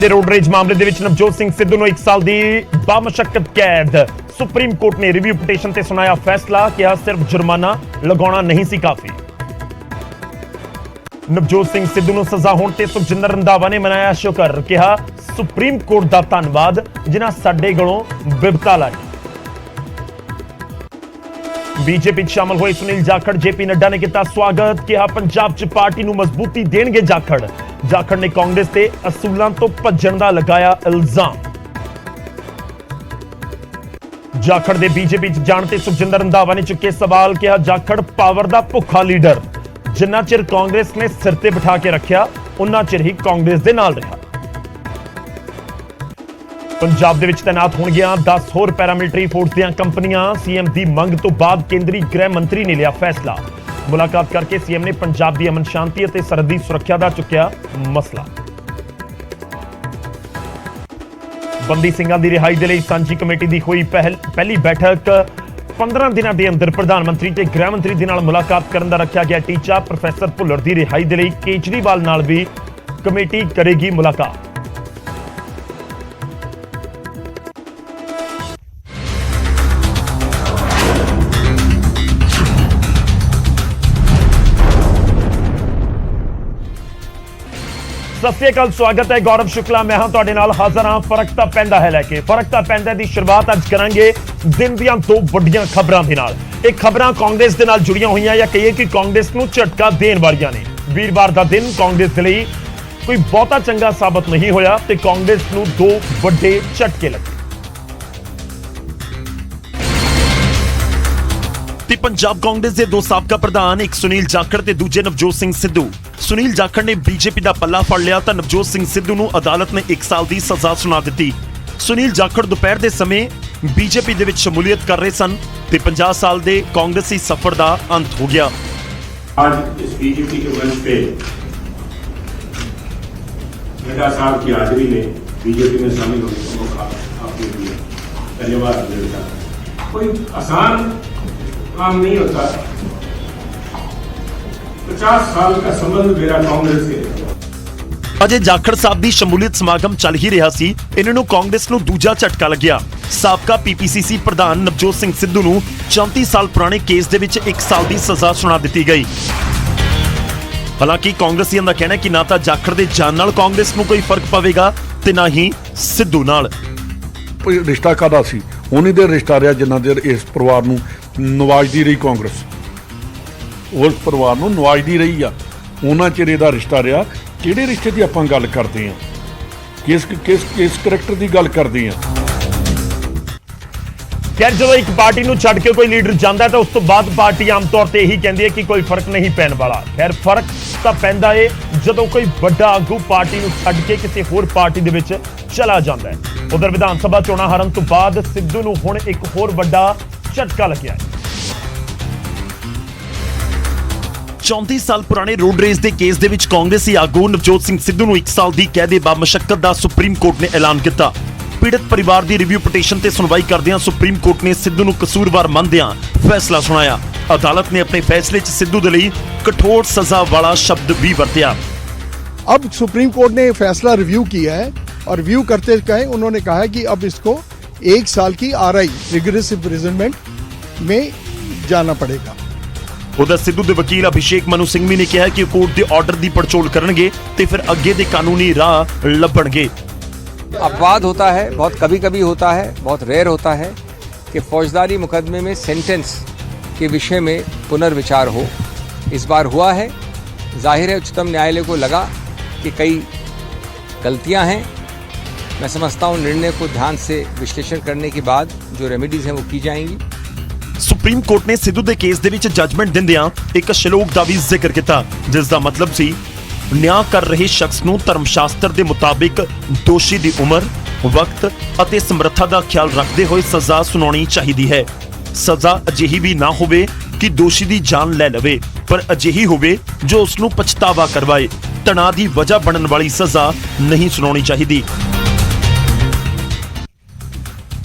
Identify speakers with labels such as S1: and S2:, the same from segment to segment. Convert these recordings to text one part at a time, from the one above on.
S1: Road rage मामले ਦੇ ਵਿੱਚ ਨਵਜੋਤ ਸਿੰਘ ਸਿੱਧੂ ਨੂੰ 1 ਸਾਲ ਦੀ ਬਾਮਸ਼ੱਕਤ ਕੈਦ ਸੁਪਰੀਮ ਕੋਰਟ ਨੇ ਰਿਵਿਊ ਪਟੀਸ਼ਨ ਤੇ ਸੁਣਾਇਆ ਫੈਸਲਾ ਕਿਹਾ ਸਿਰਫ ਜੁਰਮਾਨਾ ਲਗਾਉਣਾ ਨਹੀਂ ਸੀ ਕਾਫੀ ਨਵਜੋਤ ਸਿੰਘ ਸਿੱਧੂ ਨੂੰ ਸਜ਼ਾ ਹੋਣ ਤੇ ਸੁਖਜਿੰਦਰ ਰੰਧਾਵਾ ਨੇ ਮਨਾਇਆ ਸ਼ੁਕਰ ਕਿਹਾ ਸੁਪਰੀਮ ਕੋਰਟ ਦਾ ਧੰਨਵਾਦ ਜਿਨ੍ਹਾਂ ਸਾਡੇ ਗਲੋਂ ਬਿਪਤਾ ਲਾਈ बीजेपी शामिल हुए सुनील जाखड़ जेपी नड्डा ने किया स्वागत किया पंजाब च पार्टी नूं मजबूती देणगे जाखड़ ने कांग्रेस के असूलों तो भज्जण दा लगाया इल्जाम जाखड़ दे बीजेपी च जाण ते सुखजिंदर रंधावा ने चुके सवाल किया जाखड़ पावर दा भुखा लीडर जिन्ना चिर कांग्रेस ने सिर ते बिठा के रखिया उन्ना चिर ही कांग्रेस दे नाल रहा पंजाब दे विच तैनात होणगियां 10 होर पैरामिलिटरी फोर्स दीयां कंपनियां सीएम दी मंग तो बाद केंद्रीय गृह मंत्री ने लिया फैसला मुलाकात करके सीएम ने पंजाब दी अमन शांति और सरहदी सुरक्षा दा चुक्या मसला बंदी सिंघां दी रिहाई दे लई सांझी कमेटी दी हुई पहली बैठक 15 दिनां दे अंदर प्रधानमंत्री ते गृह मंत्री दे नाल मुलाकात करन दा रखिया गया टीचा प्रोफैसर भुल्लर दी रिहाई दे लई केजरीवाल नाल भी कमेटी करेगी मुलाकात सत श्री अकाल स्वागत है गौरव शुक्ला मैं हाँ तुहाडे नाल हाज़र हाँ फर्क तां पैंदा है लैके फर्क तां पैंदा दी शुरुआत अज करांगे दिन दीयां दो वड्डियां खबरां दे नाल एक खबरां कांग्रेस दे नाल जुड़ियां होईयां या कहिए कि कांग्रेस नूं झटका देण वालियां ने वीरवार दा दिन कांग्रेस दे लई कोई बहुता चंगा साबित नहीं होया ते कांग्रेस नूं दो वड्डे झटके लगे ते पंजाब कांग्रेस दे दो साबका प्रधान एक सुनील जाखड़ ते दूजे नवजोत सिंह सिद्धू सुनील जाखड़ ने बीजेपी का पल्ला फड़ लिया तो नवजोत सिंह सिद्धू नूं अदालत ने 1 साल की सजा सुना दी सुनील जाखड़ दोपहर के समय बीजेपी दे विच शमूलियत कर रहे सन ते 50 साल के कांग्रेसी सफर का अंत हो गया
S2: आज इस बीजेपी के मंच पे नड्डा साहब की हाजिरी में बीजेपी में शामिल होने का मौका आपने दिया धन्यवाद कोई आसान काम नहीं होता 50 साल का संबंध मेरा कांग्रेस से
S1: अजे जाखड़ साहब की शमूलियत समागम चल ही रहा सी इन्हां नूं कांग्रेस नूं दूजा झटका लग्या साबका पीपीसीसी प्रधान नवजोत सिंह सिद्धू नूं 34 साल पुराने केस दे विच 1 साल की सजा सुना दी गई हालांकि कांग्रेसियों का कहना है कि ना तो जाखड़ दे जान नाल कांग्रेस नूं कोई फर्क पवेगा ते ना ही सिद्धू नाल
S3: रिश्ता कादा सी उन्हीं दे रिश्ता रहा जिन्ना देर इस परिवार नूं नवाजदी रही कांग्रेस उस परिवार नूं नवाजदी रही आ उन्ना चिर इहदा रिश्ता रहा किहड़े रिश्ते की आपां गल करदे हां किस किस किस करैक्टर की गल करदे हां
S1: खैर जो एक पार्टी नूं छड्ड के कोई लीडर जांदा है तो उस तो बाद पार्टी आम तौर पर यही कहती है कि कोई फर्क नहीं पैण वाला खैर फर्क तो पैंदा है जदों कोई वड्डा आगू पार्टी नूं छड्ड के किसी होर पार्टी दे विच चला जांदा है उधर विधान सभा चोणां हारन तो बाद सिद्धू नूं हुण एक होर वड्डा झटका लग्या है 34 साल पुराने रोड रेस के केस दे विच कांग्रेसी आगू नवजोत सिंह सिद्धू नूं 1 साल की कैद बामशक्कत का सुप्रीम कोर्ट ने ऐलान किया पीड़ित परिवार की रिव्यू पटीशन से सुनवाई करदियां सुप्रीम कोर्ट ने सिद्धू नूं कसूरवार मनदियां फैसला सुनाया अदालत ने अपने फैसले च सिद्धू दे लई कठोर सजा वाला शब्द भी वरत्या
S4: अब सुप्रीम कोर्ट ने फैसला रिव्यू किया है और रिव्यू करते कहे उन्होंने कहा है कि अब इसको 1 साल की RI रिगरेसिव इम्प्रिजनमेंट में जाना पड़ेगा
S1: उधर सिद्धू के वकील अभिषेक मनु सिंघवी ने कहा कि कोर्ट के ऑर्डर की पड़चोल करनगे ते फिर अगे दे कानूनी राह लभणगे
S5: अपवाद होता है बहुत कभी कभी होता है बहुत रेयर होता है कि फौजदारी मुकदमे में सेंटेंस के विषय में पुनर्विचार हो इस बार हुआ है जाहिर है उच्चतम न्यायालय को लगा कि कई गलतियां हैं मैं समझता हूं निर्णय को ध्यान से विश्लेषण करने के बाद जो रेमेडीज हैं वो की जाएंगी
S1: सुप्रीम कोर्ट ने सिद्धू के केस दे विच जजमेंट दिंदियां एक श्लोक का भी जिक्र किया जिसका मतलब सी न्याय कर रहे शख्स नूं धर्मशास्त्र के मुताबिक दोषी की उम्र वक्त और समर्था का ख्याल रखते हुए सजा सुनानी चाहिए है सजा अजिही भी ना होवे कि दोषी की जान ले लवे पर अजिही होवे जो उसनूं पछतावा करवाए तनाव की वजह बनने वाली सजा नहीं सुनानी चाहिए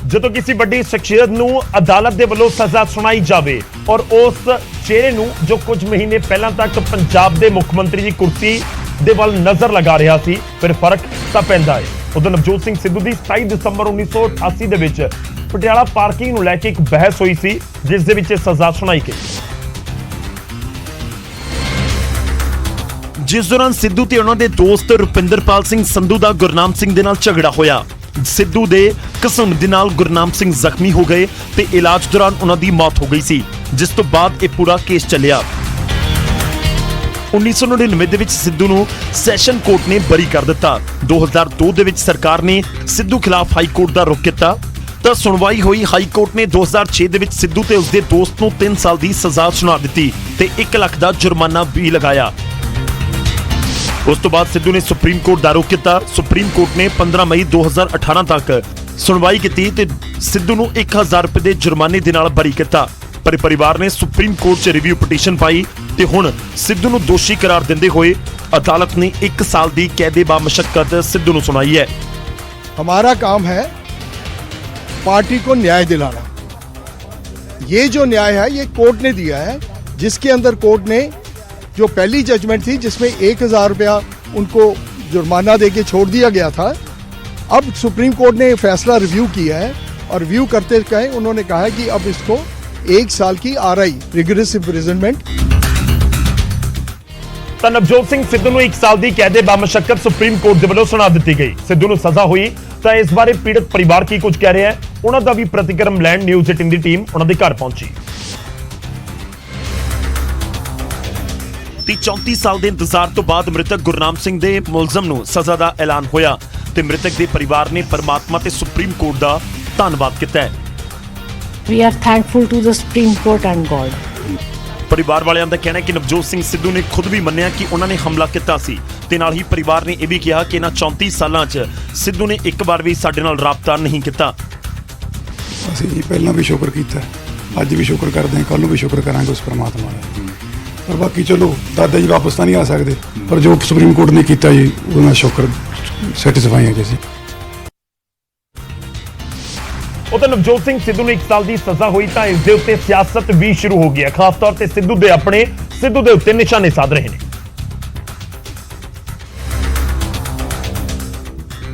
S1: ਜਦੋਂ किसी बड़ी शख्सियत नूं अदालत दे वल्लों सजा सुनाई जाए और उस चेहरे नूं जो कुछ महीने पहला तक पंजाब दे मुख्यमंत्री की कुर्सी दे वल नजर लगा रहा सी फिर फर्क तां पैंदा है ਉਧਰ ਨਵਜੋਤ ਸਿੰਘ ਸਿੱਧੂ ਦੀ 27 ਦਸੰਬਰ 1988 ਦੇ ਵਿੱਚ ਪਟਿਆਲਾ ਪਾਰਕਿੰਗ ਨੂੰ ਲੈ ਕੇ ਇੱਕ ਬਹਿਸ ਹੋਈ ਸੀ, ਜਿਸ ਦੇ ਵਿੱਚ ਸਜ਼ਾ ਸੁਣਾਈ ਗਈ। ਜਿਸ ਦੌਰਾਨ ਸਿੱਧੂ ਤੇ ਉਹਨਾਂ ਦੇ ਦੋਸਤ ਰੁਪਿੰਦਰਪਾਲ ਸਿੰਘ ਸੰਧੂ ਦਾ ਗੁਰਨਾਮ ਸਿੰਘ ਦੇ ਨਾਲ ਝਗੜਾ ਹੋਇਆ। ਸਿੱਧੂ ਦੇ ਘਸੁੰਨ ਦੇ ਨਾਲ ਗੁਰਨਾਮ ਸਿੰਘ ਜ਼ਖਮੀ ਹੋ ਗਏ ਤੇ ਇਲਾਜ ਦੌਰਾਨ ਉਹਨਾਂ ਦੀ ਮੌਤ ਹੋ ਗਈ ਸੀ, ਜਿਸ ਤੋਂ ਬਾਅਦ ਇਹ ਪੂਰਾ ਕੇਸ ਚੱਲਿਆ। 1999 ਦੇ ਵਿੱਚ ਸਿੱਧੂ ਨੂੰ ਸੈਸ਼ਨ ਕੋਰਟ ਨੇ ਬਰੀ ਕਰ ਦਿੱਤਾ। 2002 ਦੇ ਵਿੱਚ ਸਰਕਾਰ ਨੇ ਸਿੱਧੂ ਖਿਲਾਫ ਹਾਈ ਕੋਰਟ ਦਾ ਰੁਖ ਕੀਤਾ ਤਾਂ ਸੁਣਵਾਈ ਹੋਈ। ਹਾਈ ਕੋਰਟ ਨੇ 2006 ਦੇ ਵਿੱਚ ਸਿੱਧੂ ਤੇ ਉਸਦੇ ਦੋਸਤ ਨੂੰ 3 ਸਾਲ ਦੀ ਸਜ਼ਾ ਸੁਣਾ ਦਿੱਤੀ ਤੇ 1 ਲੱਖ ਦਾ ਜੁਰਮਾਨਾ ਵੀ ਲਗਾਇਆ। ਉਸ ਤੋਂ ਬਾਅਦ ਸਿੱਧੂ ਨੇ ਸੁਪਰੀਮ ਕੋਰਟ ਦਾ ਰੁਖ ਕੀਤਾ। ਸੁਪਰੀਮ ਕੋਰਟ ਨੇ 15 ਮਈ 2018 ਤੱਕ ਸੁਣਵਾਈ ਕੀਤੀ ਤੇ ਸਿੱਧੂ ਨੂੰ 1000 ਰੁਪਏ ਦੇ ਜੁਰਮਾਨੇ ਦੇ ਨਾਲ ਬਰੀ ਕੀਤਾ। ਪਰ ਪਰਿਵਾਰ ਨੇ ਸੁਪਰੀਮ ਕੋਰਟ 'ਚ ਰਿਵਿਊ ਪਟੀਸ਼ਨ ਪਾਈ ਤੇ ਹੁਣ ਸਿੱਧੂ ਨੂੰ ਦੋਸ਼ੀ ਕਰਾਰ ਦਿੰਦੇ ਹੋਏ ਅਦਾਲਤ ਨੇ 1 ਸਾਲ ਦੀ ਕੈਦ ਬਾਮਸ਼ੱਕਤ सिद्धू ਨੂੰ सुनाई है।
S4: हमारा काम है पार्टी को न्याय दिलाना। ये जो न्याय है ये कोर्ट ने दिया है, जिसके अंदर कोर्ट ने जो पहली जजमेंट थी जिसमें 1000 रुपया उनको जुर्माना देके छोड़ दिया गया था, अब सुप्रीम कोर्ट ने फैसला रिव्यू किया है और रिव्यू करते कहे उन्होंने कहा है कि अब इसको 1 साल की RI रिगरस इम्प्रिजनमेंट।
S1: ਤਾਂ ਨਵਜੋਤ ਸਿੰਘ ਸਿੱਧੂ ਨੂੰ 1 ਸਾਲ ਦੀ ਕੈਦ ਬਾਮਸ਼ੱਕਤ ਸੁਪਰੀਮ ਕੋਰਟ ਦੇ ਵੱਲੋਂ ਸੁਣਾ ਦਿੱਤੀ ਗਈ। ਸਿੱਧੂ ਨੂੰ ਸਜ਼ਾ ਹੋਈ ਤਾਂ ਇਸ ਬਾਰੇ ਪੀੜਤ ਪਰਿਵਾਰ ਕੀ ਕੁਝ ਕਹਿ ਰਿਹਾ ਹੈ, ਉਹਨਾਂ ਦਾ ਵੀ ਪ੍ਰਤੀਕਰਮ ਲੈਣ ਨਿਊਜ਼ 18 ਦੀ ਟੀਮ ਉਹਨਾਂ ਦੇ ਘਰ ਪਹੁੰਚੀ। 34 ਸਾਲ ਦੇ ਇੰਤਜ਼ਾਰ ਤੋਂ ਬਾਅਦ ਮ੍ਰਿਤਕ ਗੁਰਨਾਮ ਸਿੰਘ ਦੇ ਮੁਲਜ਼ਮ ਨੂੰ ਸਜ਼ਾ ਦਾ ਐਲਾਨ ਹੋਇਆ ਤੇ ਮ੍ਰਿਤਕ ਦੇ ਪਰਿਵਾਰ ਨੇ ਪਰਮਾਤਮਾ ਤੇ ਸੁਪਰੀਮ ਕੋਰਟ ਦਾ ਧੰਨਵਾਦ ਕੀਤਾ ਹੈ।
S6: We are thankful to the Supreme Court and God.
S1: ਪਰਿਵਾਰ ਵਾਲਿਆਂ ਦਾ ਕਹਿਣਾ ਹੈ ਕਿ ਨਵਜੋਤ ਸਿੰਘ ਸਿੱਧੂ ਨੇ ਖੁਦ ਵੀ ਮੰਨਿਆ ਕਿ ਉਹਨਾਂ ਨੇ ਹਮਲਾ ਕੀਤਾ ਸੀ ਤੇ ਨਾਲ ਹੀ ਪਰਿਵਾਰ ਨੇ ਇਹ ਵੀ ਕਿਹਾ ਕਿ ਇਹਨਾਂ 34 ਸਾਲਾਂ 'ਚ ਸਿੱਧੂ ਨੇ ਇੱਕ ਵਾਰ ਵੀ ਸਾਡੇ ਨਾਲ ਰਾਬਤਾ ਨਹੀਂ ਕੀਤਾ।
S7: ਅਸੀਂ ਜੀ ਪਹਿਲਾਂ ਵੀ ਸ਼ੁਕਰ ਕੀਤਾ, ਅੱਜ ਵੀ ਸ਼ੁਕਰ ਕਰਦੇ ਹਾਂ, ਕੱਲ੍ਹ ਨੂੰ ਵੀ ਸ਼ੁਕਰ ਕਰਾਂਗੇ ਉਸ ਪਰਮਾਤਮਾ ਦਾ। ਪਰ ਬਾਕੀ ਚਲੋ ਦਾਦਾ ਜੀ ਵਾਪਸ ਤਾਂ ਨਹੀਂ ਆ ਸਕਦੇ, ਪਰ ਜੋ ਸੁਪਰੀਮ ਕੋਰਟ ਨੇ ਕੀਤਾ ਜੀ ਉਹਦਾ ਸ਼ੁਕਰ ਸੈਟੀਸਫਾਈ ਹੈ ਜੀ ਅਸੀਂ।
S1: ਉਧਰ ਨਵਜੋਤ ਸਿੰਘ ਸਿੱਧੂ ਨੂੰ 1 ਸਾਲ ਦੀ ਸਜ਼ਾ ਹੋਈ ਤਾਂ ਇਸ ਦੇ ਉੱਤੇ ਸਿਆਸਤ ਵੀ ਸ਼ੁਰੂ ਹੋ ਗਈ ਹੈ। ਖਾਸ ਤੌਰ ਤੇ ਸਿੱਧੂ ਦੇ ਉੱਤੇ ਨਿਸ਼ਾਨੇ ਸਾਧ ਰਹੇ ਨੇ।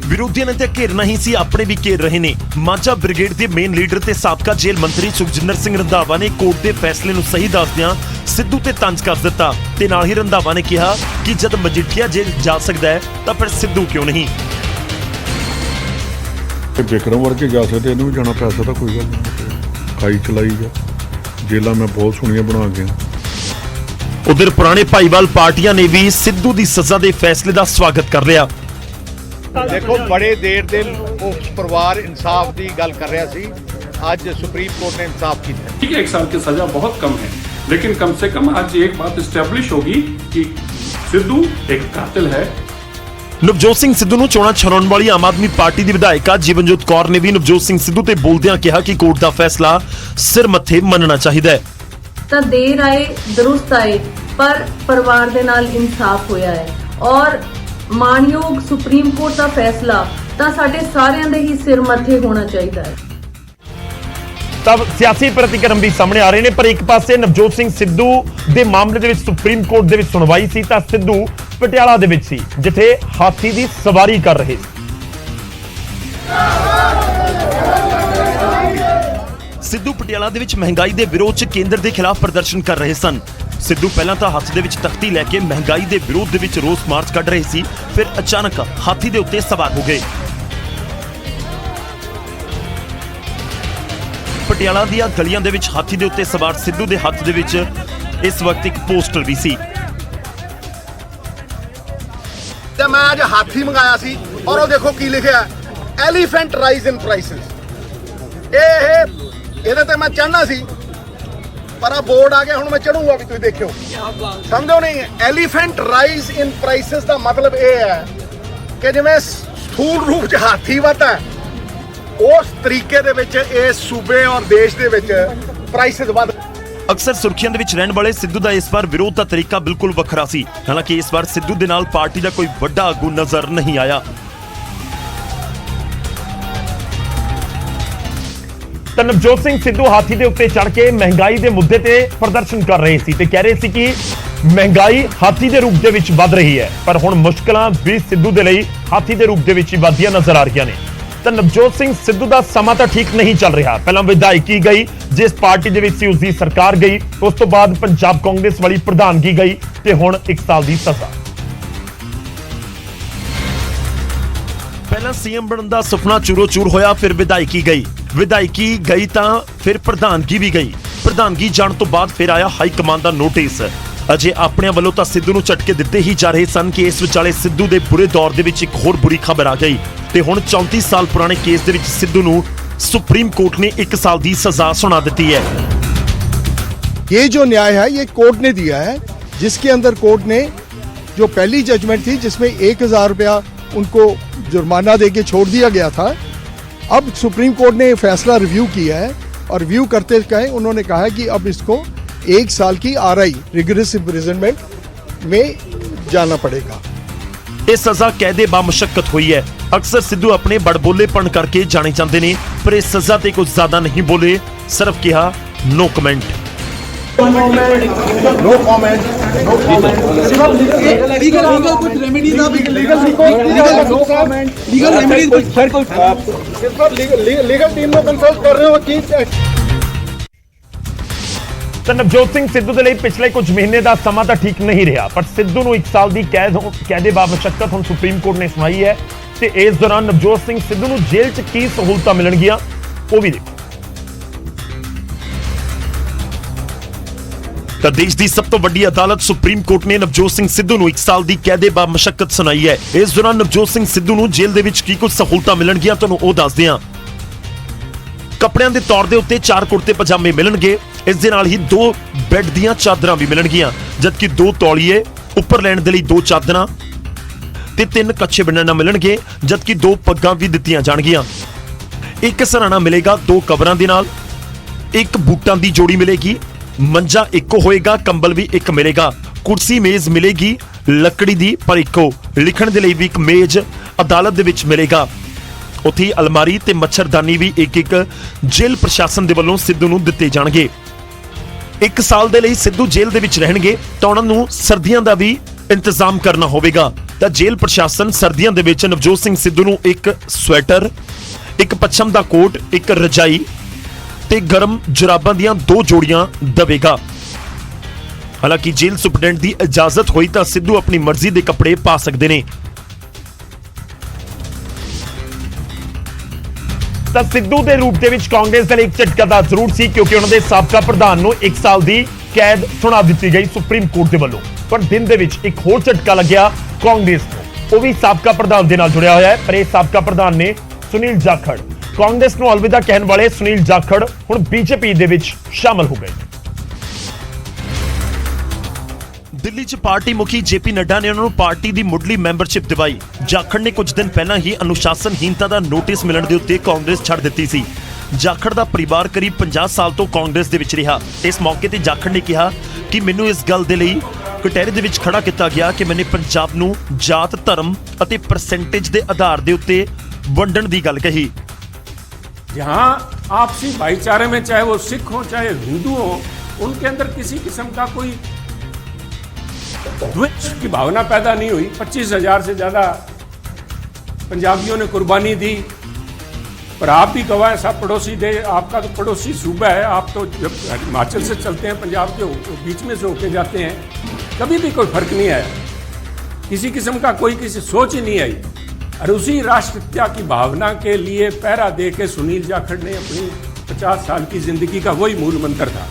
S1: ਵਿਰੋਧੀਆਂ ਨੇ ਤਾਂ ਘੇਰਨਾ ਹੀ ਸੀ, ਆਪਣੇ ਵੀ ਘੇਰ ਰਹੇ ਨੇ। ਮਾਝਾ ਬ੍ਰਿਗੇਡ ਦੇ ਮੇਨ ਲੀਡਰ ਤੇ ਸਾਬਕਾ ਜੇਲ੍ਹ ਮੰਤਰੀ ਸੁਖਜਿੰਦਰ ਸਿੰਘ ਰੰਧਾਵਾ ਨੇ ਕੋਰਟ ਦੇ ਫੈਸਲੇ ਨੂੰ ਸਹੀ ਦੱਸਦਿਆਂ ਸਿੱਧੂ ਤੇ ਤੰਜ ਕਰ ਦਿੱਤਾ ਤੇ ਨਾਲ ਹੀ ਰੰਧਾਵਾ ਨੇ ਕਿਹਾ ਕਿ ਜਦ ਮਜੀਠੀਆ ਜੇਲ੍ਹ ਜਾ ਸਕਦਾ ਹੈ ਤਾਂ ਫਿਰ ਸਿੱਧੂ ਕਿਉਂ ਨਹੀਂ।
S3: ਵਿਕਰਮ ਵਰਗੇ ਜਾ ਸਕਦੇ, ਇਹਨੂੰ ਵੀ ਜਾਣਾ ਪੈ ਸਕਦਾ, ਕੋਈ ਗੱਲ ਨਹੀਂ। ਖਾਈ ਚਲਾਈ ਗਿਆ, ਜੇਲਾਂ ਮੈਂ ਬਹੁਤ ਸੋਹਣੀਆਂ ਬਣਾ ਗਿਆ।
S1: ਉਧਰ ਪੁਰਾਣੇ ਭਾਈਵਾਲ ਪਾਰਟੀਆਂ ਨੇ ਵੀ ਸਿੱਧੂ ਦੀ ਸਜ਼ਾ ਦੇ ਫੈਸਲੇ ਦਾ ਸਵਾਗਤ ਕਰ ਲਿਆ।
S8: ਦੇਖੋ ਬੜੇ ਦੇਰ ਦੇ ਉਹ ਪਰਿਵਾਰ इंसाफ की गल कर रहा सी, आज सुप्रीम कोर्ट ने इंसाफ किया।
S9: ठीक है, 1 साल की सजा बहुत कम है, लेकिन कम से कम आज एक बात इस्टेब्लिश होगी कि सिद्धू एक कातिल है।
S1: ਨਵਜੋਤ ਸਿੰਘ ਸਿੱਧੂ ਨੂੰ ਚੋਣਾਂ ਛਡਾਉਣ ਵਾਲੀ ਆਮ ਆਦਮੀ ਪਾਰਟੀ ਦੀ ਵਿਧਾਇਕਾ ਜੀਵਨਜੋਤ ਕੌਰ ਨੇ ਵੀ ਨਵਜੋਤ ਸਿੰਘ ਸਿੱਧੂ ਤੇ ਬੋਲਦਿਆਂ ਕਿਹਾ ਕਿ ਕੋਰਟ ਦਾ ਫੈਸਲਾ ਸਿਰ ਮੱਥੇ ਮੰਨਣਾ ਚਾਹੀਦਾ ਹੈ।
S10: ਤਾਂ ਦੇਰ ਆਏ ਦਰੁਸਤ ਆਏ, ਪਰ ਪਰਿਵਾਰ ਦੇ ਨਾਲ ਇਨਸਾਫ ਹੋਇਆ ਹੈ ਔਰ ਮਾਨਯੋਗ ਸੁਪਰੀਮ ਕੋਰਟ ਦਾ ਫੈਸਲਾ ਤਾਂ ਸਾਡੇ ਸਾਰਿਆਂ ਦੇ ਹੀ ਸਿਰ ਮੱਥੇ ਹੋਣਾ ਚਾਹੀਦਾ ਹੈ।
S1: ਤਬ ਸਿਆਸੀ ਪ੍ਰਤੀਕਰਮ ਵੀ ਸਾਹਮਣੇ ਆ ਰਹੇ ਨੇ, ਪਰ ਇੱਕ ਪਾਸੇ ਨਵਜੋਤ ਸਿੰਘ ਸਿੱਧੂ ਦੇ ਮਾਮਲੇ ਦੇ ਵਿੱਚ ਸੁਪਰੀਮ ਕੋਰਟ ਦੇ ਵਿੱਚ ਸੁਣਵਾਈ ਸੀ ਤਾਂ ਸਿੱਧੂ ਪਟਿਆਲਾ ਦੇ ਵਿੱਚ ਸੀ, ਜਿੱਥੇ ਹਾਥੀ ਦੀ ਸਵਾਰੀ ਕਰ ਰਹੇ ਸੀ। ਸਿੱਧੂ ਪਟਿਆਲਾ ਦੇ ਵਿੱਚ ਮਹਿੰਗਾਈ ਦੇ ਵਿਰੋਧ 'ਚ ਕੇਂਦਰ ਦੇ ਖਿਲਾਫ ਪ੍ਰਦਰਸ਼ਨ ਕਰ ਰਹੇ ਸਨ। ਸਿੱਧੂ ਪਹਿਲਾਂ ਤਾਂ ਹੱਥ ਦੇ ਵਿੱਚ ਤਖਤੀ ਲੈ ਕੇ ਮਹਿੰਗਾਈ ਦੇ ਵਿਰੋਧ ਦੇ ਵਿੱਚ ਰੋਸ ਮਾਰਚ ਕੱਢ ਰਹੇ ਸੀ, ਫਿਰ ਅਚਾਨਕ ਹਾਥੀ ਦੇ ਉੱਤੇ ਸਵਾਰ ਹੋ ਗਏ। ਪਟਿਆਲਾ ਦੀਆਂ ਗਲੀਆਂ ਦੇ ਵਿੱਚ ਹਾਥੀ ਦੇ ਉੱਤੇ ਸਵਾਰ ਸਿੱਧੂ ਦੇ ਹੱਥ ਦੇ ਵਿੱਚ ਇਸ ਵਕਤ ਇੱਕ ਪੋਸਟਰ ਵੀ ਸੀ।
S8: ਤੇ ਮੈਂ ਅੱਜ ਹਾਥੀ ਮੰਗਾਇਆ ਸੀ ਔਰ ਉਹ ਦੇਖੋ ਕੀ ਲਿਖਿਆ, ਐਲੀਫੈਂਟ ਰਾਈਜ਼ ਇਨ ਪ੍ਰਾਈਸਸ। ਇਹਦੇ ਤੇ ਮੈਂ ਚੜ੍ਹਨਾ ਸੀ ਪਰ ਆ ਬੋਰਡ ਆ ਗਿਆ, ਹੁਣ ਮੈਂ ਚੜੂਗਾ ਵੀ, ਤੁਸੀਂ ਦੇਖਿਓ। ਸਮਝੋ ਨਹੀਂ, ਐਲੀਫੈਂਟ ਰਾਈਜ਼ ਇਨ ਪ੍ਰਾਈਸਸ ਦਾ ਮਤਲਬ ਇਹ ਹੈ ਕਿ ਜਿਵੇਂ ਸਥੂਲ ਰੂਪ 'ਚ ਹਾਥੀ ਵੱਧਦਾ ਉਸ ਤਰੀਕੇ ਦੇ ਵਿੱਚ ਇਸ ਸੂਬੇ ਔਰ ਦੇਸ਼ ਦੇ ਵਿੱਚ ਪ੍ਰਾਈਸਸ ਵੱਧ।
S1: ਅਕਸਰ ਸੁਰਖੀਆਂ ਦੇ ਵਿੱਚ ਰਹਿਣ ਵਾਲੇ ਸਿੱਧੂ ਦਾ ਇਸ ਵਾਰ ਵਿਰੋਧ ਦਾ ਤਰੀਕਾ ਬਿਲਕੁਲ ਵੱਖਰਾ ਸੀ। ਹਾਲਾਂਕਿ ਇਸ ਵਾਰ ਸਿੱਧੂ ਦੇ ਨਾਲ ਪਾਰਟੀ ਦਾ ਕੋਈ ਵੱਡਾ ਆਗੂ ਨਜ਼ਰ ਨਹੀਂ ਆਇਆ। ਤਾਂ ਨਵਜੋਤ ਸਿੰਘ ਸਿੱਧੂ ਹਾਥੀ ਦੇ ਉੱਤੇ ਚੜ੍ਹ ਕੇ ਮਹਿੰਗਾਈ ਦੇ ਮੁੱਦੇ ਤੇ ਪ੍ਰਦਰਸ਼ਨ ਕਰ ਰਹੇ ਸੀ ਤੇ ਕਹਿ ਰਹੇ ਸੀ ਕਿ ਮਹਿੰਗਾਈ ਹਾਥੀ ਦੇ ਰੂਪ ਦੇ ਵਿੱਚ ਵੱਧ ਰਹੀ ਹੈ, ਪਰ ਹੁਣ ਮੁਸ਼ਕਲਾਂ ਵੀ ਸਿੱਧੂ ਦੇ ਲਈ ਹਾਥੀ ਦੇ ਰੂਪ ਦੇ ਵਿੱਚ ਹੀ ਵੱਧਦੀਆਂ ਨਜ਼ਰ ਆ ਰਹੀਆਂ ਨੇ। ਤਾਂ ਨਵਜੋਤ ਸਿੰਘ ਸਿੱਧੂ ਦਾ ਸਮਾਂ ਤਾਂ ਠੀਕ ਨਹੀਂ ਚੱਲ ਰਿਹਾ। ਪਹਿਲਾਂ ਵਿਧਾਇਕੀ ਗਈ, ਜਿਸ ਪਾਰਟੀ ਦੇ ਵਿੱਚ ਸੀ ਉਸ ਦੀ ਸਰਕਾਰ ਗਈ, ਉਸ ਤੋਂ ਬਾਅਦ ਪੰਜਾਬ ਕਾਂਗਰਸ ਵਾਲੀ ਪ੍ਰਧਾਨਗੀ ਗਈ ਤੇ ਹੁਣ 1 ਸਾਲ ਦੀ ਸਜ਼ਾ। ਪਹਿਲਾਂ ਸੀਐਮ ਬਣਨ ਦਾ ਸੁਪਨਾ ਚੂਰੋ-ਚੂਰ ਹੋਇਆ, ਫਿਰ ਵਿਧਾਇਕੀ ਗਈ ਤਾਂ ਫਿਰ ਪ੍ਰਧਾਨਗੀ ਵੀ ਗਈ। ਪ੍ਰਧਾਨਗੀ ਜਾਣ ਤੋਂ ਬਾਅਦ ਫਿਰ ਆਇਆ ਹਾਈ ਕਮਾਨ ਦਾ ਨੋਟਿਸ। ਅਜੇ ਆਪਣਿਆਂ ਵੱਲੋਂ ਤਾਂ ਸਿੱਧੂ ਨੂੰ ਝਟਕੇ ਦਿੱਤੇ ਹੀ ਜਾ ਰਹੇ ਸਨ ਕਿ ਇਸ ਵਿਚਾਲੇ ਸਿੱਧੂ ਦੇ ਬੁਰੇ ਦੌਰ ਦੇ ਵਿੱਚ ਇੱਕ ਹੋਰ ਬੁਰੀ ਖਬਰ ਆ ਗਈ ਤੇ ਹੁਣ 34 ਸਾਲ ਪੁਰਾਣੇ ਕੇਸ ਦੇ ਵਿੱਚ ਸਿੱਧੂ ਨੂੰ सुप्रीम कोर्ट ने 1 साल की सजा सुना दी है।
S4: ये जो न्याय है ये कोर्ट ने दिया है, जिसके अंदर कोर्ट ने जो पहली जजमेंट थी जिसमें 1000 रुपया उनको जुर्माना देके छोड़ दिया गया था, अब सुप्रीम कोर्ट ने फैसला रिव्यू किया है और रिव्यू करते कहे उन्होंने कहा है कि अब इसको 1 साल की RI रिगरस इम्प्रिजनमेंट में जाना पड़ेगा।
S1: ਇਹ ਸਜ਼ਾ ਕੈਦੇ ਬਾਮਸ਼ੱਕਤ ਹੋਈ ਹੈ। ਅਕਸਰ ਸਿੱਧੂ ਆਪਣੇ ਬੜਬੋਲੇਪਣ ਕਰਕੇ ਜਾਣੇ ਜਾਂਦੇ ਨੇ, ਪਰ ਇਸ ਸਜ਼ਾ ਤੇ ਕੁਝ ਜ਼ਿਆਦਾ ਨਹੀਂ ਬੋਲੇ, ਸਿਰਫ ਕਿਹਾ no comment.
S8: No comment, no legal कुछ रेमेडीज आप लीगल टीम में कंसल्ट कर रहे हो कि
S1: ਤਾਂ ਨਵਜੋਤ ਸਿੰਘ ਸਿੱਧੂ ਦੇ ਲਈ ਪਿਛਲੇ ਕੁਝ ਮਹੀਨੇ ਦਾ ਸਮਾਂ ਤਾਂ ਠੀਕ ਨਹੀਂ ਰਿਹਾ, ਪਰ ਸਿੱਧੂ ਨੂੰ 1 ਸਾਲ ਦੀ ਕੈਦੇ ਬਾਮਸ਼ੱਕਤ ਹੁਣ ਸੁਪਰੀਮ ਕੋਰਟ ਨੇ ਸੁਣਾਈ ਹੈ ਤੇ ਇਸ ਦੌਰਾਨ ਨਵਜੋਤ ਸਿੰਘ ਸਿੱਧੂ ਨੂੰ ਜੇਲ੍ਹ 'ਚ ਕੀ ਸਹੂਲਤਾਂ ਮਿਲਣਗੀਆਂ ਉਹ ਵੀ ਦੇਖੋ। ਤਾਂ ਦੇਸ਼ ਦੀ ਸਭ ਤੋਂ ਵੱਡੀ ਅਦਾਲਤ ਸੁਪਰੀਮ ਕੋਰਟ ਨੇ ਨਵਜੋਤ ਸਿੰਘ ਸਿੱਧੂ ਨੂੰ 1 ਸਾਲ ਦੀ ਕੈਦੇ ਬਾਮਸ਼ੱਕਤ ਸੁਣਾਈ ਹੈ। ਇਸ ਦੌਰਾਨ ਨਵਜੋਤ ਸਿੰਘ ਸਿੱਧੂ ਨੂੰ ਜੇਲ੍ਹ ਦੇ ਵਿੱਚ ਕੀ ਕੁਝ ਸਹੂਲਤਾਂ ਮਿਲਣਗੀਆਂ ਤੁਹਾਨੂੰ ਉਹ ਦੱਸਦੇ ਹਾਂ। ਕੱਪੜਿਆਂ ਦੇ ਤੌਰ ਦੇ ਉੱਤੇ 4 ਕੁੜਤੇ ਪਜਾਮੇ ਮਿਲਣਗੇ, ਇਸ ਦੇ ਨਾਲ ਹੀ 2 ਬੈੱਡ ਦੀਆਂ ਚਾਦਰਾਂ ਵੀ ਮਿਲਣਗੀਆਂ, ਜਦਕਿ 2 ਤੌਲੀਏ, ਉੱਪਰ ਲੈਣ ਦੇ ਲਈ 2 ਚਾਦਰਾਂ ਤੇ 3 ਕੱਛੇ ਬੰਨਣਾ ਮਿਲਣਗੇ, ਜਦਕਿ 2 ਪੱਗਾਂ ਵੀ ਦਿੱਤੀਆਂ ਜਾਣਗੀਆਂ। 1 ਸਰਾਣਾ ਮਿਲੇਗਾ 2 ਕਵਰਾਂ ਦੇ ਨਾਲ, 1 ਬੂਟਾਂ ਦੀ ਜੋੜੀ ਮਿਲੇਗੀ, ਮੰਜਾ ਇੱਕੋ ਹੋਏਗਾ, ਕੰਬਲ ਵੀ 1 ਮਿਲੇਗਾ, ਕੁਰਸੀ ਮੇਜ਼ ਮਿਲੇਗੀ ਲੱਕੜੀ ਦੀ ਪਰ ਇੱਕੋ, ਲਿਖਣ ਦੇ ਲਈ ਵੀ 1 ਮੇਜ਼ ਅਦਾਲਤ ਦੇ ਵਿੱਚ ਮਿਲੇਗਾ। ਉੱਥੇ ਅਲਮਾਰੀ ਤੇ ਮੱਛਰਦਾਨੀ ਵੀ 1-1 ਜੇਲ੍ਹ ਪ੍ਰਸ਼ਾਸਨ ਦੇ ਵੱਲੋਂ ਸਿੱਧੂ ਨੂੰ ਦਿੱਤੇ ਜਾਣਗੇ। 1 ਸਾਲ ਦੇ ਲਈ ਸਿੱਧੂ ਜੇਲ੍ਹ ਦੇ ਵਿੱਚ ਰਹਿਣਗੇ ਤਾਂ ਉਹਨਾਂ ਨੂੰ ਸਰਦੀਆਂ ਦਾ ਵੀ ਇੰਤਜ਼ਾਮ ਕਰਨਾ ਹੋਵੇਗਾ। ਤਾਂ ਜੇਲ੍ਹ ਪ੍ਰਸ਼ਾਸਨ ਸਰਦੀਆਂ ਦੇ ਵਿੱਚ ਨਵਜੋਤ ਸਿੰਘ ਸਿੱਧੂ ਨੂੰ 1 ਸਵੈਟਰ, 1 ਪੱਛਮ ਦਾ ਕੋਟ, 1 ਰਜਾਈ ਤੇ ਗਰਮ ਜੁਰਾਬਾਂ ਦੀਆਂ 2 ਜੋੜੀਆਂ ਦੇਵੇਗਾ। ਹਾਲਾਂਕਿ ਜੇਲ੍ਹ ਸੁਪਰਡੈਂਟ ਦੀ ਇਜਾਜ਼ਤ ਹੋਈ ਤਾਂ ਸਿੱਧੂ ਆਪਣੀ ਮਰਜ਼ੀ ਦੇ ਕੱਪੜੇ ਪਾ ਸਕਦੇ ਨੇ। ਤਾਂ ਸਿੱਧੂ ਦੇ ਰੂਪ ਦੇ ਵਿੱਚ ਕਾਂਗਰਸ ਦੇ ਲਈ ਇੱਕ ਝਟਕਾ ਤਾਂ ਜ਼ਰੂਰ ਸੀ, ਕਿਉਂਕਿ ਉਹਨਾਂ ਦੇ ਸਾਬਕਾ ਪ੍ਰਧਾਨ ਨੂੰ 1 ਸਾਲ ਦੀ ਕੈਦ ਸੁਣਾ ਦਿੱਤੀ ਗਈ ਸੁਪਰੀਮ ਕੋਰਟ ਦੇ ਵੱਲੋਂ। ਪਰ ਦਿਨ ਦੇ ਵਿੱਚ ਇੱਕ ਹੋਰ ਝਟਕਾ ਲੱਗਿਆ ਕਾਂਗਰਸ ਨੂੰ, ਉਹ ਵੀ ਸਾਬਕਾ ਪ੍ਰਧਾਨ ਦੇ ਨਾਲ ਜੁੜਿਆ ਹੋਇਆ ਹੈ, ਪਰ ਇਹ ਸਾਬਕਾ ਪ੍ਰਧਾਨ ਨੇ ਸੁਨੀਲ ਜਾਖੜ। ਕਾਂਗਰਸ ਨੂੰ ਅਲਵਿਦਾ ਕਹਿਣ ਵਾਲੇ ਸੁਨੀਲ ਜਾਖੜ ਹੁਣ ਬੀਜੇਪੀ ਦੇ ਵਿੱਚ ਸ਼ਾਮਲ ਹੋ ਗਏ। ਦਿੱਲੀ 'ਚ ਪਾਰਟੀ ਮੁਖੀ ਜੇਪੀ ਨੱਡਾ ਨੇ ਉਹਨਾਂ ਨੂੰ ਪਾਰਟੀ ਦੀ ਮੁੱਢਲੀ ਮੈਂਬਰਸ਼ਿਪ ਦਿਵਾਈ। ਜਾਖੜ ਨੇ ਕੁਝ ਦਿਨ ਪਹਿਲਾਂ ਹੀ ਅਨੁਸ਼ਾਸਨਹੀਨਤਾ ਦਾ ਨੋਟਿਸ ਮਿਲਣ ਦੇ ਉੱਤੇ ਕਾਂਗਰਸ ਛੱਡ ਦਿੱਤੀ ਸੀ। ਜਾਖੜ ਦਾ ਪਰਿਵਾਰ ਕਰੀਬ 50 ਸਾਲ ਤੋਂ ਕਾਂਗਰਸ ਦੇ ਵਿੱਚ ਰਿਹਾ। ਇਸ ਮੌਕੇ ਤੇ ਜਾਖੜ ਨੇ ਕਿਹਾ ਕਿ ਮੈਨੂੰ ਇਸ ਗੱਲ ਦੇ ਲਈ ਕਟਹਿਰੇ ਦੇ ਵਿੱਚ ਖੜਾ ਕੀਤਾ ਗਿਆ ਕਿ ਮੈਨੇ ਪੰਜਾਬ ਨੂੰ ਜਾਤ, ਧਰਮ ਅਤੇ ਪਰਸੈਂਟੇਜ ਦੇ ਆਧਾਰ ਦੇ ਉੱਤੇ ਵੰਡਣ ਦੀ ਗੱਲ ਕਹੀ।
S9: यहाँ आपसी भाईचारे में चाहे वो सिख हो चाहे हिंदू हो, उनके अंदर किसी किस्म का कोई द्वेष की भावना पैदा नहीं हुई। 25,000 से ज़्यादा पंजाबियों ने कुर्बानी दी, पर आप भी गवाह सब पड़ोसी दे। आपका तो पड़ोसी सूबा है, आप तो जब हिमाचल से चलते हैं पंजाब के बीच में से होके जाते हैं, कभी भी कोई फर्क नहीं आया, किसी किस्म का कोई किसी सोच ही नहीं आई। और उसी राष्ट्रपिता की भावना के लिए पहरा दे के सुनील जाखड़ ने अपनी 50 साल की जिंदगी का वही मूल मंत्र था।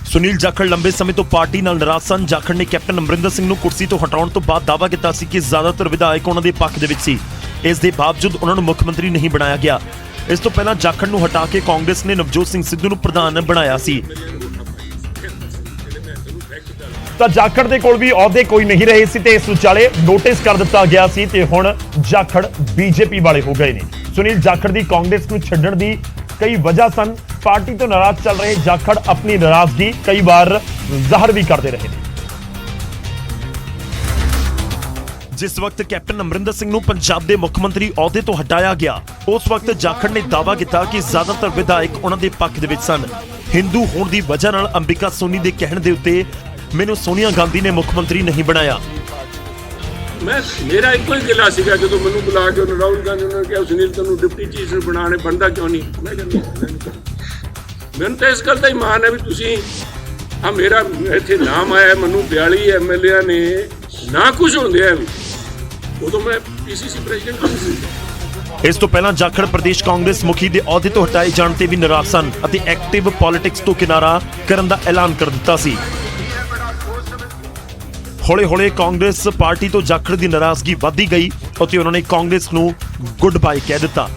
S1: ਸੁਨੀਲ ਜਾਖੜ ਲੰਬੇ ਸਮੇਂ ਤੋਂ ਪਾਰਟੀ ਨਾਲ ਨਾਰਾਜ਼ ਸਨ। ਜਾਖੜ ਨੇ ਕੈਪਟਨ ਅਮਰਿੰਦਰ ਸਿੰਘ ਨੂੰ ਕੁਰਸੀ ਤੋਂ ਹਟਾਉਣ ਤੋਂ ਬਾਅਦ ਦਾਅਵਾ ਕੀਤਾ ਸੀ ਕਿ ਜ਼ਿਆਦਾਤਰ ਵਿਧਾਇਕ ਉਹਨਾਂ ਦੇ ਪੱਖ ਦੇ ਵਿੱਚ ਸੀ। ਇਸ ਦੇ ਬਾਵਜੂਦ ਉਹਨਾਂ ਨੂੰ ਮੁੱਖ ਮੰਤਰੀ ਨਹੀਂ ਬਣਾਇਆ ਗਿਆ। ਇਸ ਤੋਂ ਪਹਿਲਾਂ ਜਾਖੜ ਨੂੰ ਹਟਾ ਕੇ ਕਾਂਗਰਸ ਨੇ ਨਵਜੋਤ ਸਿੰਘ ਸਿੱਧੂ ਨੂੰ ਪ੍ਰਧਾਨ ਬਣਾਇਆ ਸੀ। ਤਾਂ ਜਾਖੜ ਦੇ ਕੋਲ ਵੀ ਅਹੁਦੇ ਕੋਈ ਨਹੀਂ ਰਹੇ ਸੀ ਤੇ ਇਸ ਵਿਚਾਲੇ ਨੋਟਿਸ ਕਰ ਦਿੱਤਾ ਗਿਆ ਸੀ ਤੇ ਹੁਣ ਜਾਖੜ ਬੀਜੇਪੀ ਵਾਲੇ ਹੋ ਗਏ ਨੇ। ਸੁਨੀਲ ਜਾਖੜ ਦੀ ਕਾਂਗਰਸ ਨੂੰ ਛੱਡਣ ਦੀ ਕਈ ਵਜ੍ਹਾ ਸਨ। ਪਾਰਟੀ ਤੋਂ ਨਾਰਾਜ਼ ਚੱਲ ਰਹੇ ਜਾਖੜ ਆਪਣੀ ਨਾਰਾਜ਼ਗੀ ਕਈ ਵਾਰ ਜ਼ਾਹਰ ਵੀ ਕਰਦੇ ਰਹੇ ਨੇ। ਜਿਸ ਵਕਤ ਕੈਪਟਨ ਅਮਰਿੰਦਰ ਸਿੰਘ ਨੂੰ ਪੰਜਾਬ ਦੇ ਮੁੱਖ ਮੰਤਰੀ ਅਹੁਦੇ ਤੋਂ ਹਟਾਇਆ ਗਿਆ, ਉਸ ਵਕਤ ਜਾਖੜ ਨੇ ਦਾਅਵਾ ਕੀਤਾ ਕਿ ਜ਼ਿਆਦਾਤਰ ਵਿਧਾਇਕ ਉਹਨਾਂ ਦੇ ਪੱਖ ਦੇ ਵਿੱਚ ਸਨ। ਹਿੰਦੂ ਹੋਣ ਦੀ ਵਜ੍ਹਾ ਨਾਲ ਅੰਬਿਕਾ ਸੋਨੀ ਦੇ ਕਹਿਣ ਦੇ ਉੱਤੇ ਮੈਨੂੰ ਸੋਨੀਆ ਗਾਂਧੀ ਨੇ ਮੁੱਖ ਮੰਤਰੀ ਨਹੀਂ ਬਣਾਇਆ।
S9: ਮੇਰਾ ਇੱਕੋ ਹੀ ਗਿਲਾ ਸੀਗਾ ਜਦੋਂ ਮੈਨੂੰ ਬੁਲਾ ਕੇ ਰਾਹੁਲ ਗਾਂਧੀ ਨੇ ਕਿਹਾ ਸੁਨੀਲ ਤੈਨੂੰ ਡਿਪਟੀ ਚੀਫ ਬਣਾਉਣੇ ਬਣਦਾ ਕਿਉਂ ਨਹੀਂ। ਮੈਂ ਕਹਿੰਦਾ ਮੈਨੂੰ ਤਾਂ ਇਸ ਗੱਲ ਦਾ ਹੀ ਮਾਣ ਹੈ ਵੀ ਤੁਸੀਂ ਮੇਰਾ ਇੱਥੇ ਨਾਮ ਆਇਆ, ਮੈਨੂੰ 42 MLA ਨੇ ਨਾ ਕੁਝ ਹੁੰਦੇ ਆ ਵੀ ਉਦੋਂ ਮੈਂ PCC ਪ੍ਰੈਜ਼ੀਡੈਂਟ ਨਹੀਂ ਸੀ।
S1: ਇਸ ਤੋਂ ਪਹਿਲਾਂ ਜਾਖੜ ਪ੍ਰਦੇਸ਼ ਕਾਂਗਰਸ ਮੁਖੀ ਦੇ ਅਹੁਦੇ ਤੋਂ ਹਟਾਏ ਜਾਣ ਤੇ ਵੀ ਨਾਰਾਜ਼ ਸਨ ਅਤੇ ਐਕਟਿਵ ਪੋਲਿਟਿਕਸ ਤੋਂ ਕਿਨਾਰਾ ਕਰਨ ਦਾ ਐਲਾਨ ਕਰ ਦਿੱਤਾ ਸੀ। ਹੌਲੇ-ਹੌਲੇ ਕਾਂਗਰਸ ਪਾਰਟੀ ਤੋਂ ਜਾਖੜ ਦੀ ਨਾਰਾਜ਼ਗੀ ਵੱਧਦੀ ਗਈ ਅਤੇ ਉਹਨਾਂ ਨੇ ਕਾਂਗਰਸ ਨੂੰ ਗੁੱਡ ਬਾਏ ਕਹਿ ਦਿੱਤਾ।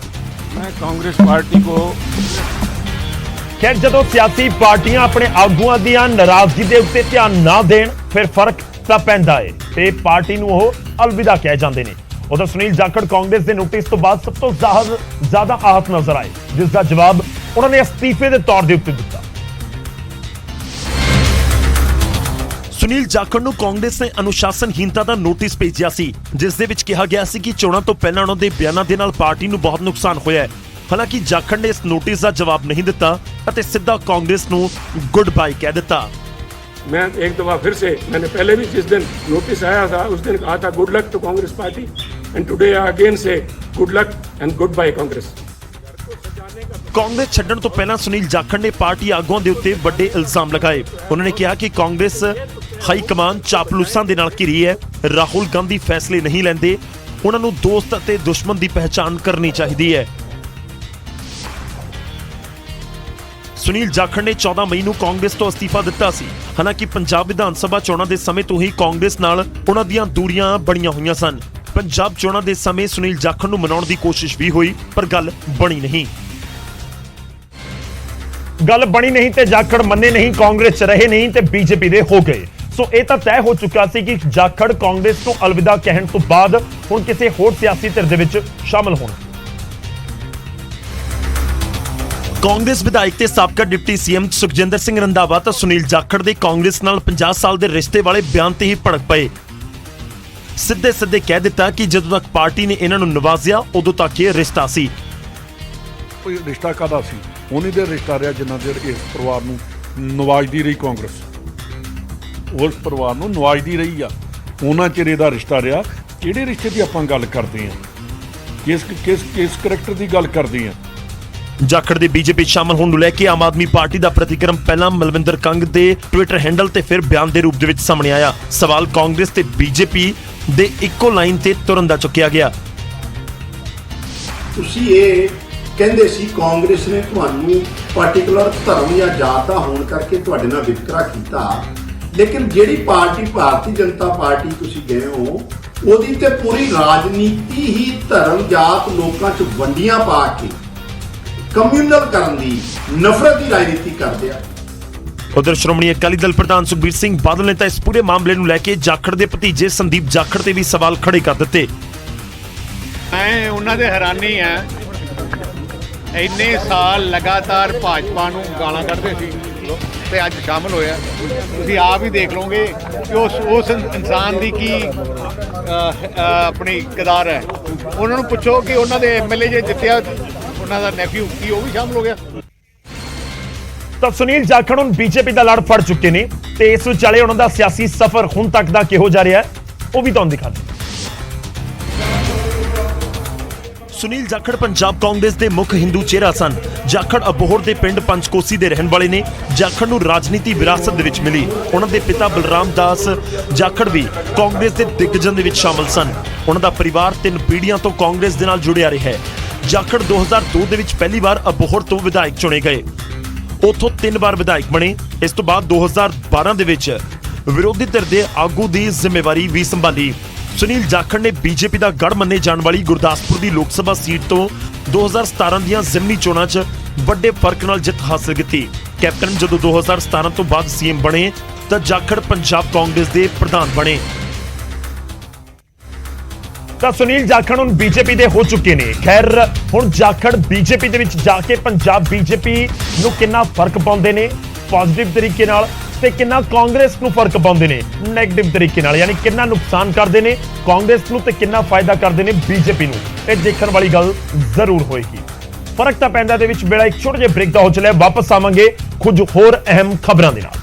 S9: ਮੈਂ ਕਾਂਗਰਸ ਪਾਰਟੀ ਕੋ
S1: ਖੈਰ ਜਦੋਂ ਸਿਆਸੀ ਪਾਰਟੀਆਂ ਆਪਣੇ ਆਗੂਆਂ ਦੀਆਂ ਨਾਰਾਜ਼ਗੀ ਦੇ ਉੱਤੇ ਧਿਆਨ ਨਾ ਦੇਣ ਫਿਰ ਫਰਕ ਤਾਂ ਪੈਂਦਾ ਹੈ ਤੇ ਪਾਰਟੀ ਨੂੰ ਉਹ ਅਲਵਿਦਾ ਕਹਿ ਜਾਂਦੇ ਨੇ। ਉਧਰ ਸੁਨੀਲ ਜਾਖੜ ਕਾਂਗਰਸ ਦੇ ਨੋਟਿਸ ਤੋਂ ਬਾਅਦ ਸਭ ਤੋਂ ਜ਼ਿਆਦਾ ਆਹਤ ਨਜ਼ਰ ਆਏ, ਜਿਸ ਦਾ ਜਵਾਬ ਉਹਨਾਂ ਨੇ ਅਸਤੀਫੇ ਦੇ ਤੌਰ ਦੇ ਉੱਤੇ ਦਿੱਤਾ। ਸੁਨੀਲ ਜਾਖੜ ਨੂੰ ਕਾਂਗਰਸ ਨੇ ਅਨੁਸ਼ਾਸਨਹੀਨਤਾ ਦਾ ਨੋਟਿਸ ਭੇਜਿਆ ਸੀ, ਜਿਸ ਦੇ ਵਿੱਚ ਕਿਹਾ ਗਿਆ ਸੀ ਕਿ ਚੋਣਾਂ ਤੋਂ ਪਹਿਲਾਂ ਉਹਨਾਂ ਦੇ ਬਿਆਨਾਂ ਦੇ ਨਾਲ ਪਾਰਟੀ ਨੂੰ ਬਹੁਤ ਨੁਕਸਾਨ ਹੋਇਆ ਹੈ। ਹਾਲਾਂਕਿ ਜਾਖੜ ਨੇ ਇਸ ਨੋਟਿਸ ਦਾ ਜਵਾਬ ਨਹੀਂ ਦਿੱਤਾ ਅਤੇ ਸਿੱਧਾ ਕਾਂਗਰਸ ਨੂੰ ਗੁੱਡ ਬਾਏ ਕਹਿ ਦਿੱਤਾ।
S9: मैं एक दफ़ा फिर से मैंने पहले भी जिस दिन नोटिस आया था उस दिन कहा था good luck to Congress party and today again say good luck and goodbye Congress.
S1: Congress ਛੱਡਣ ਤੋਂ ਪਹਿਲਾਂ ਸੁਨੀਲ ਜਾਖੜ ਨੇ ਪਾਰਟੀ ਆਗੂਆਂ ਦੇ ਉੱਤੇ ਵੱਡੇ ਇਲਜ਼ਾਮ ਲਗਾਏ। ਉਹਨਾਂ ਨੇ ਕਿਹਾ ਕਿ ਕਾਂਗਰਸ ਹਾਈ ਕਮਾਨ ਚਾਪਲੂਸਾਂ ਦੇ ਨਾਲ ਘਿਰੀ ਹੈ, ਰਾਹੁਲ ਗਾਂਧੀ ਫੈਸਲੇ ਨਹੀਂ ਲੈਂਦੇ, ਉਹਨਾਂ ਨੂੰ ਦੋਸਤ ਅਤੇ ਦੁਸ਼ਮਣ ਦੀ ਪਹਿਚਾਣ ਕਰਨੀ ਚਾਹੀਦੀ ਹੈ। ਸੁਨੀਲ ਜਾਖੜ ਨੇ 14 ਮਈ ਨੂੰ ਕਾਂਗਰਸ ਤੋਂ ਅਸਤੀਫਾ ਦਿੱਤਾ ਸੀ। ਹਾਲਾਂਕਿ ਪੰਜਾਬ ਵਿਧਾਨ ਸਭਾ ਚੋਣਾਂ ਦੇ ਸਮੇਂ ਤੋਂ ਹੀ ਕਾਂਗਰਸ ਨਾਲ ਉਹਨਾਂ ਦੀਆਂ ਦੂਰੀਆਂ ਬਣੀਆਂ ਹੋਈਆਂ ਸਨ। ਪੰਜਾਬ ਚੋਣਾਂ ਦੇ ਸਮੇਂ ਸੁਨੀਲ ਜਾਖੜ ਨੂੰ ਮਨਾਉਣ ਦੀ ਕੋਸ਼ਿਸ਼ ਵੀ ਹੋਈ ਪਰ ਗੱਲ ਬਣੀ ਨਹੀਂ ਤੇ ਜਾਖੜ ਮੰਨੇ ਨਹੀਂ, ਕਾਂਗਰਸ 'ਚ ਰਹੇ ਨਹੀਂ ਤੇ ਬੀਜੇਪੀ ਦੇ ਹੋ ਗਏ। ਸੋ ਇਹ ਤਾਂ ਤੈਅ ਹੋ ਚੁੱਕਾ ਸੀ ਕਿ ਜਾਖੜ ਕਾਂਗਰਸ ਤੋਂ ਅਲਵਿਦਾ ਕਹਿਣ ਤੋਂ ਬਾਅਦ ਹੁਣ ਕਿਸੇ ਹੋਰ ਸਿਆਸੀ ਧਿਰ ਦੇ ਵਿੱਚ ਸ਼ਾਮਲ ਹੋਣ। ਕਾਂਗਰਸ ਵਿਧਾਇਕ ਤੇ ਸਾਬਕਾ ਡਿਪਟੀ ਸੀਐਮ ਸੁਖਜਿੰਦਰ ਸਿੰਘ ਰੰਧਾਵਾ ਤਾਂ ਸੁਨੀਲ ਜਾਖੜ ਦੇ ਕਾਂਗਰਸ ਨਾਲ 50 ਸਾਲ ਦੇ ਰਿਸ਼ਤੇ ਵਾਲੇ ਬਿਆਨ ਤੇ ਹੀ ਭੜਕ ਪਏ। ਸਿੱਧੇ ਕਹਿ ਦਿੱਤਾ ਕਿ ਜਦੋਂ ਤੱਕ ਪਾਰਟੀ ਨੇ ਇਹਨਾਂ ਨੂੰ ਨਵਾਜ਼ਿਆ ਉਦੋਂ ਤੱਕ ਇਹ ਰਿਸ਼ਤਾ ਸੀ।
S3: ਕੋਈ ਰਿਸ਼ਤਾ ਕਾਹਦਾ ਸੀ? ਉਹਨੀ ਦੇ ਰਿਸ਼ਤਾ ਰਿਹਾ ਜਿੰਨਾ ਦੇਰ ਇਸ ਪਰਿਵਾਰ ਨੂੰ ਨਵਾਜ਼ਦੀ ਰਹੀ ਕਾਂਗਰਸ, ਉਸ ਪਰਿਵਾਰ ਨੂੰ ਨਵਾਜ਼ਦੀ ਰਹੀ ਆ, ਉਹਨਾਂ ਚਿਰ ਇਹਦਾ ਰਿਸ਼ਤਾ ਰਿਹਾ। ਕਿਹੜੇ ਰਿਸ਼ਤੇ ਦੀ ਆਪਾਂ ਗੱਲ ਕਰਦੇ ਹਾਂ? ਕਿਸ ਕਰੈਕਟਰ ਦੀ ਗੱਲ ਕਰਦੇ ਹਾਂ?
S1: ਜਾਖੜ ਦੇ ਬੀਜੇਪੀ ਸ਼ਾਮਲ ਹੋਣ ਨੂੰ ਲੈ ਕੇ ਆਮ ਆਦਮੀ ਪਾਰਟੀ ਦਾ ਪ੍ਰਤੀਕਰਮ ਪਹਿਲਾਂ ਮਲਵਿੰਦਰ ਕੰਗ ਦੇ ਟਵਿੱਟਰ ਹੈਂਡਲ ਤੇ ਫਿਰ ਬਿਆਨ ਦੇ ਰੂਪ ਦੇ ਵਿੱਚ ਸਾਹਮਣੇ ਆਇਆ। ਸਵਾਲ ਕਾਂਗਰਸ ਤੇ ਬੀਜੇਪੀ ਦੇ ਇੱਕੋ ਲਾਈਨ ਤੇ ਤੁਰਨ ਦਾ ਚੁੱਕਿਆ ਗਿਆ।
S11: ਤੁਸੀਂ ਇਹ ਕਹਿੰਦੇ ਸੀ ਕਾਂਗਰਸ ਨੇ ਤੁਹਾਨੂੰ ਪਾਰਟਿਕੂਲਰ ਧਰਮ ਜਾਂ ਜਾਤ ਦਾ ਹੋਣ ਕਰਕੇ ਤੁਹਾਡੇ ਨਾਲ ਵਿਤਕਰਾ ਕੀਤਾ, ਲੇਕਿਨ ਜਿਹੜੀ ਪਾਰਟੀ ਭਾਰਤੀ ਜਨਤਾ ਪਾਰਟੀ ਤੁਸੀਂ ਗਏ ਹੋ ਉਹਦੀ ਤੇ ਪੂਰੀ ਰਾਜਨੀਤੀ ਹੀ ਧਰਮ ਜਾਤ ਲੋਕਾਂ 'ਚ ਵੰਡੀਆਂ ਪਾ ਕੇ ਕਮਿਊਨਲ ਕਰਨ ਦੀ, ਨਫ਼ਰਤ ਦੀ ਰਾਜਨੀਤੀ ਕਰਦੇ ਆ।
S1: ਉਧਰ ਸ਼੍ਰੋਮਣੀ ਅਕਾਲੀ ਦਲ ਪ੍ਰਧਾਨ ਸੁਖਬੀਰ ਸਿੰਘ ਬਾਦਲ ਨੇ ਤਾਂ ਇਸ ਪੂਰੇ ਮਾਮਲੇ ਨੂੰ ਲੈ ਕੇ ਜਾਖੜ ਦੇ ਭਤੀਜੇ ਸੰਦੀਪ ਜਾਖੜ ਤੇ ਵੀ ਸਵਾਲ ਖੜੇ ਕਰ ਦਿੱਤੇ।
S12: ਮੈਂ ਉਹਨਾਂ ਦੇ ਹੈਰਾਨੀ ਆ, ਇੰਨੇ ਸਾਲ ਲਗਾਤਾਰ ਭਾਜਪਾ ਨੂੰ ਗਾਲਾਂ ਕੱਢਦੇ ਸੀ ਤੇ ਅੱਜ ਸ਼ਾਮਲ ਹੋਇਆ। ਤੁਸੀਂ ਆਪ ਹੀ ਦੇਖ ਲਓਗੇ ਕਿ ਉਸ ਇਨਸਾਨ ਦੀ ਕੀ ਆਪਣੀ ਕਿਰਦਾਰ ਹੈ। ਉਹਨਾਂ ਨੂੰ ਪੁੱਛੋ ਕਿ ਉਹਨਾਂ ਦੇ MLA ਜੇ ਜਿੱਤਿਆ ਉਹਨਾਂ ਦਾ ਨੈਫਿਊ ਕੀ ਉਹ ਵੀ ਸ਼ਾਮਲ ਹੋ ਗਿਆ।
S1: ਤਾਂ ਸੁਨੀਲ ਜਾਖੜ ਹੁਣ ਬੀਜੇਪੀ ਦਾ ਲੜ ਫੜ ਚੁੱਕੇ ਨੇ ਤੇ ਇਸ ਵਿਚਾਲੇ ਉਹਨਾਂ ਦਾ ਸਿਆਸੀ ਸਫ਼ਰ ਹੁਣ ਤੱਕ ਦਾ ਕਿਹੋ ਜਾ ਰਿਹਾ ਉਹ ਵੀ ਤੁਹਾਨੂੰ ਦਿਖਾਉਂਦੇ। ਸੁਨੀਲ ਜਾਖੜ ਪੰਜਾਬ ਕਾਂਗਰਸ ਦੇ ਮੁੱਖ ਹਿੰਦੂ ਚਿਹਰਾ ਸਨ। ਜਾਖੜ ਅਬੋਹਰ ਦੇ ਪਿੰਡ ਪੰਚਕੋਸੀ ਦੇ ਰਹਿਣ ਵਾਲੇ ਨੇ। ਜਾਖੜ ਨੂੰ ਰਾਜਨੀਤੀ ਵਿਰਾਸਤ ਦੇ ਵਿੱਚ ਮਿਲੀ। ਉਹਨਾਂ ਦੇ ਪਿਤਾ ਬਲਰਾਮ ਦਾਸ ਜਾਖੜ ਵੀ ਕਾਂਗਰਸ ਦੇ ਦਿਗਜਨ ਦੇ ਵਿੱਚ ਸ਼ਾਮਲ ਸਨ। ਉਹਨਾਂ ਦਾ ਪਰਿਵਾਰ 3 ਪੀੜ੍ਹੀਆਂ ਤੋਂ ਕਾਂਗਰਸ ਦੇ ਨਾਲ ਜੁੜਿਆ ਰਿਹਾ ਹੈ। ਜਾਖੜ 2002 ਦੇ ਵਿੱਚ ਪਹਿਲੀ ਵਾਰ ਅਬੋਹਰ ਤੋਂ ਵਿਧਾਇਕ ਚੁਣੇ ਗਏ, ਉੱਥੋਂ 3 ਵਾਰ ਵਿਧਾਇਕ ਬਣੇ। ਇਸ ਤੋਂ ਬਾਅਦ 2012 ਦੇ ਵਿੱਚ ਵਿਰੋਧੀ ਧਿਰ ਦੇ ਆਗੂ ਦੀ ਜ਼ਿੰਮੇਵਾਰੀ ਵੀ ਸੰਭਾਲੀ। ਸੁਨੀਲ ਜਾਖੜ ਨੇ ਬੀਜੇਪੀ ਦਾ ਗੜ੍ਹ ਮੰਨੇ ਜਾਣ ਵਾਲੀ ਗੁਰਦਾਸਪੁਰ ਦੀ ਲੋਕ ਸਭਾ ਸੀਟ ਤੋਂ 2017 ਦੀਆਂ ਜ਼ਿਮਨੀ ਚੋਣਾਂ 'ਚ ਵੱਡੇ ਫਰਕ ਨਾਲ ਜਿੱਤ ਹਾਸਲ ਕੀਤੀ। ਕੈਪਟਨ ਜਦੋਂ 2017 ਤੋਂ ਬਾਅਦ ਸੀਐਮ ਬਣੇ ਤਾਂ ਜਾਖੜ ਪੰਜਾਬ ਕਾਂਗਰਸ ਦੇ ਪ੍ਰਧਾਨ ਬਣੇ। ਤਾਂ ਸੁਨੀਲ ਜਾਖੜ ਹੁਣ ਬੀਜੇਪੀ ਦੇ ਹੋ ਚੁੱਕੇ ਨੇ। ਖੈਰ ਹੁਣ ਜਾਖੜ ਬੀਜੇਪੀ ਦੇ ਵਿੱਚ ਜਾ ਕੇ ਪੰਜਾਬ ਬੀਜੇਪੀ ਨੂੰ ਕਿੰਨਾ ਫਰਕ ਪਾਉਂਦੇ ਨੇ ਪੋਜ਼ਿਟਿਵ ਤਰੀਕੇ ਨਾਲ ਤੇ ਕਿੰਨਾ ਕਾਂਗਰਸ ਨੂੰ ਫਰਕ ਪਾਉਂਦੇ ਨੇ ਨੈਗੇਟਿਵ ਤਰੀਕੇ ਨਾਲ, ਯਾਨੀ ਕਿੰਨਾ ਨੁਕਸਾਨ ਕਰਦੇ ਨੇ ਕਾਂਗਰਸ ਨੂੰ ਤੇ ਕਿੰਨਾ ਫਾਇਦਾ ਕਰਦੇ ਨੇ ਬੀਜੇਪੀ ਨੂੰ, ਇਹ ਦੇਖਣ ਵਾਲੀ ਗੱਲ ਜ਼ਰੂਰ ਹੋਏਗੀ। ਫਰਕ ਤਾਂ ਪੈਂਦਾ ਦੇ ਵਿੱਚ ਵੇਲਾ ਇੱਕ ਛੋਟੇ ਜਿਹੇ ਬ੍ਰੇਕ ਦਾ ਹੋ ਚੱਲਿਆ। ਵਾਪਸ ਆਵਾਂਗੇ ਕੁਝ ਹੋਰ ਅਹਿਮ ਖਬਰਾਂ ਦੇ ਨਾਲ।